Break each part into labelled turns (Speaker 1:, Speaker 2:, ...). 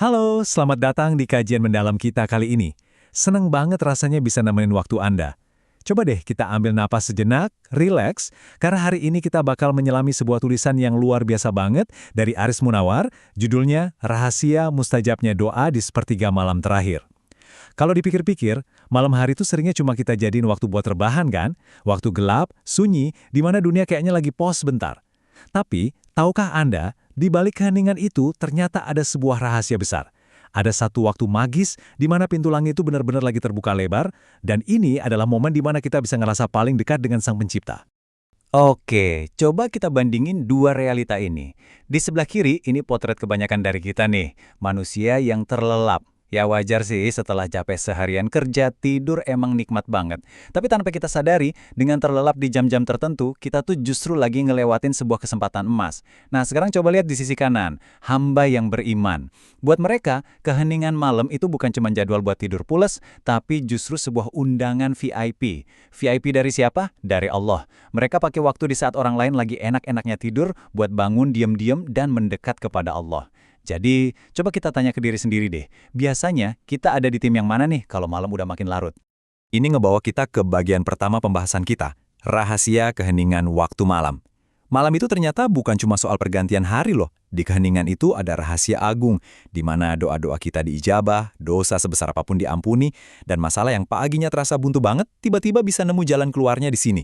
Speaker 1: Halo, selamat datang di kajian mendalam kita kali ini. Seneng banget rasanya bisa nemenin waktu Anda. Coba deh kita ambil napas sejenak, rileks, karena hari ini kita bakal menyelami sebuah tulisan yang luar biasa banget dari Aris Munawar, judulnya Rahasia Mustajabnya Doa di Sepertiga Malam Terakhir. Kalau dipikir-pikir, malam hari itu seringnya cuma kita jadiin waktu buat rebahan kan? Waktu gelap, sunyi, di mana dunia kayaknya lagi pause sebentar. Tapi, tahukah Anda, di balik keheningan itu ternyata ada sebuah rahasia besar. Ada satu waktu magis di mana pintu langit itu benar-benar lagi terbuka lebar, dan ini adalah momen di mana kita bisa ngerasa paling dekat dengan Sang Pencipta.
Speaker 2: Oke, coba kita bandingin dua realita ini. Di sebelah kiri, ini potret kebanyakan dari kita nih, manusia yang terlelap. Ya wajar sih, setelah capek seharian kerja, tidur emang nikmat banget. Tapi tanpa kita sadari, dengan terlelap di jam-jam tertentu, kita tuh justru lagi ngelewatin sebuah kesempatan emas. Nah, sekarang coba lihat di sisi kanan, hamba yang beriman. Buat mereka, keheningan malam itu bukan cuma jadwal buat tidur pules, tapi justru sebuah undangan VIP. VIP dari siapa? Dari Allah. Mereka pakai waktu di saat orang lain lagi enak-enaknya tidur buat bangun diam-diam dan mendekat kepada Allah. Jadi, coba kita tanya ke diri sendiri deh. Biasanya, kita ada di tim yang mana nih kalau malam udah makin larut?
Speaker 1: Ini ngebawa kita ke bagian pertama pembahasan kita, rahasia keheningan waktu malam. Malam itu ternyata bukan cuma soal pergantian hari loh. Di keheningan itu ada rahasia agung, di mana doa-doa kita diijabah, dosa sebesar apapun diampuni, dan masalah yang paginya terasa buntu banget, tiba-tiba bisa nemu jalan keluarnya di sini.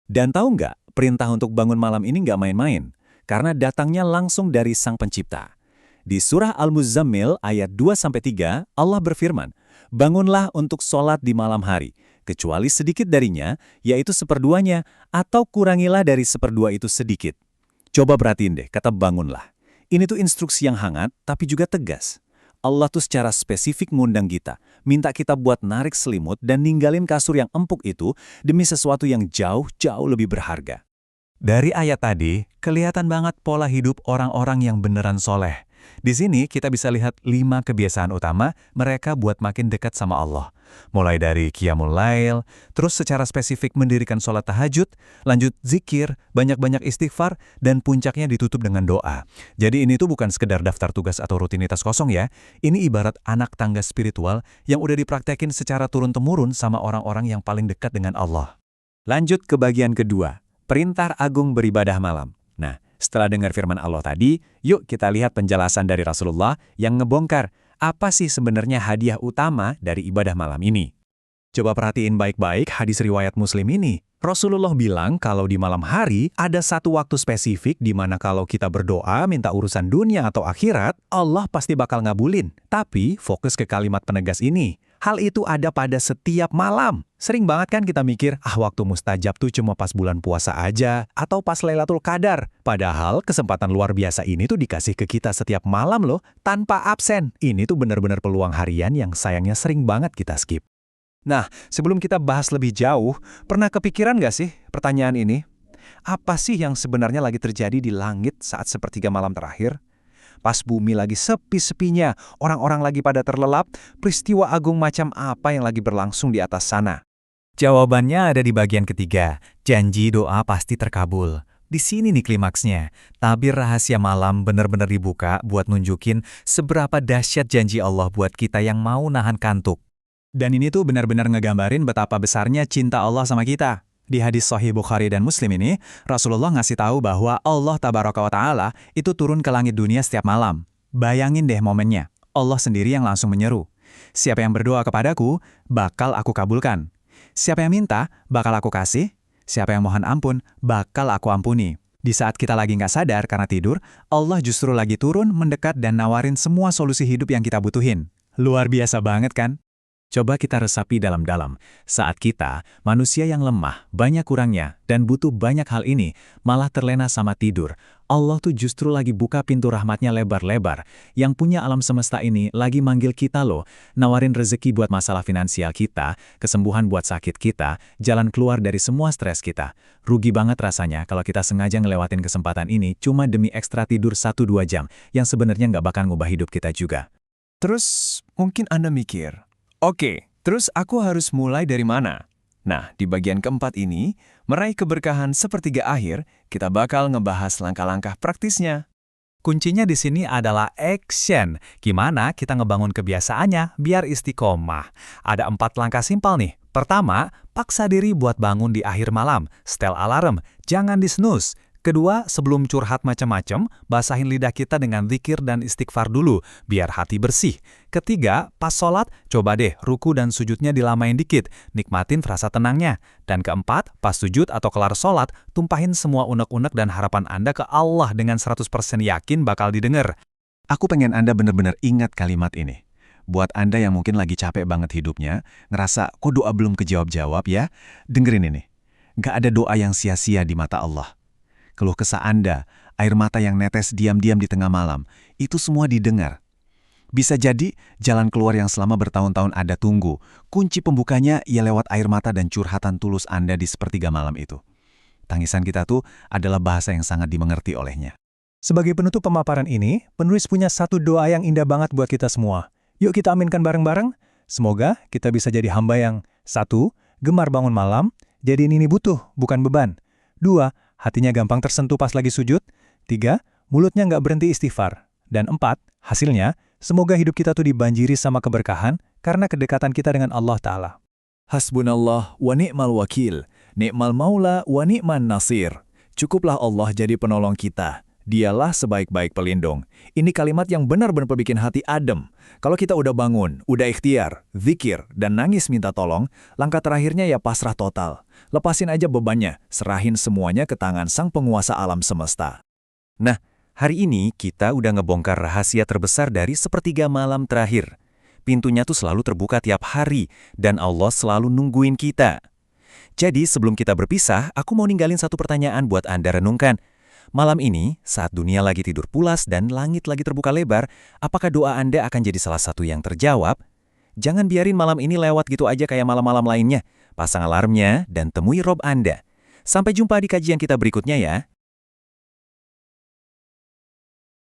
Speaker 1: Dan tahu nggak, perintah untuk bangun malam ini nggak main-main, karena datangnya langsung dari Sang Pencipta. Di surah Al-Muzammil ayat 2-3, Allah berfirman, "Bangunlah untuk sholat di malam hari, kecuali sedikit darinya, yaitu seperduanya, atau kurangilah dari seperdua itu sedikit." Coba perhatiin deh, kata bangunlah. Ini tuh instruksi yang hangat, tapi juga tegas. Allah tuh secara spesifik ngundang kita, minta kita buat narik selimut dan ninggalin kasur yang empuk itu demi sesuatu yang jauh-jauh lebih berharga. Dari ayat tadi, kelihatan banget pola hidup orang-orang yang beneran soleh. Di sini kita bisa lihat 5 kebiasaan utama mereka buat makin dekat sama Allah. Mulai dari qiyamul lail, terus secara spesifik mendirikan sholat tahajud, lanjut zikir, banyak-banyak istighfar, dan puncaknya ditutup dengan doa. Jadi ini tuh bukan sekedar daftar tugas atau rutinitas kosong ya. Ini ibarat anak tangga spiritual yang udah dipraktekin secara turun-temurun sama orang-orang yang paling dekat dengan Allah. Lanjut ke bagian kedua, perintah agung beribadah malam. Nah, setelah dengar firman Allah tadi, yuk kita lihat penjelasan dari Rasulullah yang ngebongkar apa sih sebenarnya hadiah utama dari ibadah malam ini. Coba perhatiin baik-baik hadis riwayat Muslim ini. Rasulullah bilang kalau di malam hari ada satu waktu spesifik di mana kalau kita berdoa minta urusan dunia atau akhirat, Allah pasti bakal ngabulin. Tapi fokus ke kalimat penegas ini. Hal itu ada pada setiap malam. Sering banget kan kita mikir, waktu mustajab tuh cuma pas bulan puasa aja, atau pas Lailatul Qadar. Padahal kesempatan luar biasa ini tuh dikasih ke kita setiap malam loh, tanpa absen. Ini tuh benar-benar peluang harian yang sayangnya sering banget kita skip. Nah, sebelum kita bahas lebih jauh, pernah kepikiran nggak sih pertanyaan ini? Apa sih yang sebenarnya lagi terjadi di langit saat sepertiga malam terakhir? Pas bumi lagi sepi-sepinya, orang-orang lagi pada terlelap, peristiwa agung macam apa yang lagi berlangsung di atas sana? Jawabannya ada di bagian ketiga, janji doa pasti terkabul. Di sini nih klimaksnya, tabir rahasia malam benar-benar dibuka buat nunjukin seberapa dahsyat janji Allah buat kita yang mau nahan kantuk. Dan ini tuh benar-benar ngegambarin betapa besarnya cinta Allah sama kita. Di hadis Sahih Bukhari dan Muslim ini, Rasulullah ngasih tahu bahwa Allah Tabaraka wa Ta'ala itu turun ke langit dunia setiap malam. Bayangin deh momennya, Allah sendiri yang langsung menyeru. Siapa yang berdoa kepadaku, bakal aku kabulkan. Siapa yang minta, bakal aku kasih. Siapa yang mohon ampun, bakal aku ampuni. Di saat kita lagi nggak sadar karena tidur, Allah justru lagi turun, mendekat dan nawarin semua solusi hidup yang kita butuhin. Luar biasa banget kan? Coba kita resapi dalam-dalam. Saat kita, manusia yang lemah, banyak kurangnya, dan butuh banyak hal ini, malah terlena sama tidur. Allah tuh justru lagi buka pintu rahmatnya lebar-lebar. Yang punya alam semesta ini lagi manggil kita loh, nawarin rezeki buat masalah finansial kita, kesembuhan buat sakit kita, jalan keluar dari semua stres kita. Rugi banget rasanya kalau kita sengaja ngelewatin kesempatan ini cuma demi ekstra tidur 1-2 jam, yang sebenarnya nggak bakal ngubah hidup kita juga. Terus, mungkin Anda mikir, oke, terus aku harus mulai dari mana? Nah, di bagian keempat ini, meraih keberkahan sepertiga akhir, kita bakal ngebahas langkah-langkah praktisnya.
Speaker 2: kuncinya di sini adalah action. Gimana kita ngebangun kebiasaannya biar istiqomah? Ada 4 langkah simpel nih. Pertama, paksa diri buat bangun di akhir malam. Setel alarm, jangan di-snooze. Kedua, sebelum curhat macam-macam, basahin lidah kita dengan zikir dan istighfar dulu, biar hati bersih. Ketiga, pas sholat, coba deh ruku dan sujudnya dilamain dikit, nikmatin frasa tenangnya. Dan keempat, pas sujud atau kelar sholat, tumpahin semua unek-unek dan harapan Anda ke Allah dengan 100% yakin bakal didengar.
Speaker 1: Aku pengen Anda benar-benar ingat kalimat ini. Buat Anda yang mungkin lagi capek banget hidupnya, ngerasa kok doa belum kejawab-jawab ya, dengerin ini. Gak ada doa yang sia-sia di mata Allah. Keluh kesah Anda, air mata yang netes diam-diam di tengah malam, itu semua didengar. Bisa jadi jalan keluar yang selama bertahun-tahun Anda tunggu, kunci pembukanya ia lewat air mata dan curhatan tulus Anda di sepertiga malam itu. Tangisan kita tuh adalah bahasa yang sangat dimengerti olehnya.
Speaker 3: Sebagai penutup pemaparan ini, penulis punya satu doa yang indah banget buat kita semua. Yuk kita aminkan bareng-bareng. Semoga kita bisa jadi hamba yang 1. Gemar bangun malam, jadiin ini butuh, bukan beban. 2. Hatinya gampang tersentuh pas lagi sujud. 3. Mulutnya nggak berhenti istighfar. Dan 4. Hasilnya, semoga hidup kita tuh dibanjiri sama keberkahan karena kedekatan kita dengan Allah Ta'ala.
Speaker 1: Hasbunallah wa ni'mal wakil, ni'mal maula wa ni'man nasir. Cukuplah Allah jadi penolong kita. Dialah sebaik-baik pelindung. Ini kalimat yang benar-benar bikin hati adem. Kalau kita udah bangun, udah ikhtiar, zikir, dan nangis minta tolong, langkah terakhirnya ya pasrah total. Lepasin aja bebannya, serahin semuanya ke tangan sang penguasa alam semesta. Nah, hari ini kita udah ngebongkar rahasia terbesar dari sepertiga malam terakhir. Pintunya tuh selalu terbuka tiap hari, dan Allah selalu nungguin kita. Jadi sebelum kita berpisah, aku mau ninggalin satu pertanyaan buat Anda renungkan. Malam ini, saat dunia lagi tidur pulas dan langit lagi terbuka lebar, apakah doa Anda akan jadi salah satu yang terjawab? Jangan biarin malam ini lewat gitu aja kayak malam-malam lainnya. Pasang alarmnya dan temui Rob Anda. Sampai jumpa di kajian kita berikutnya ya.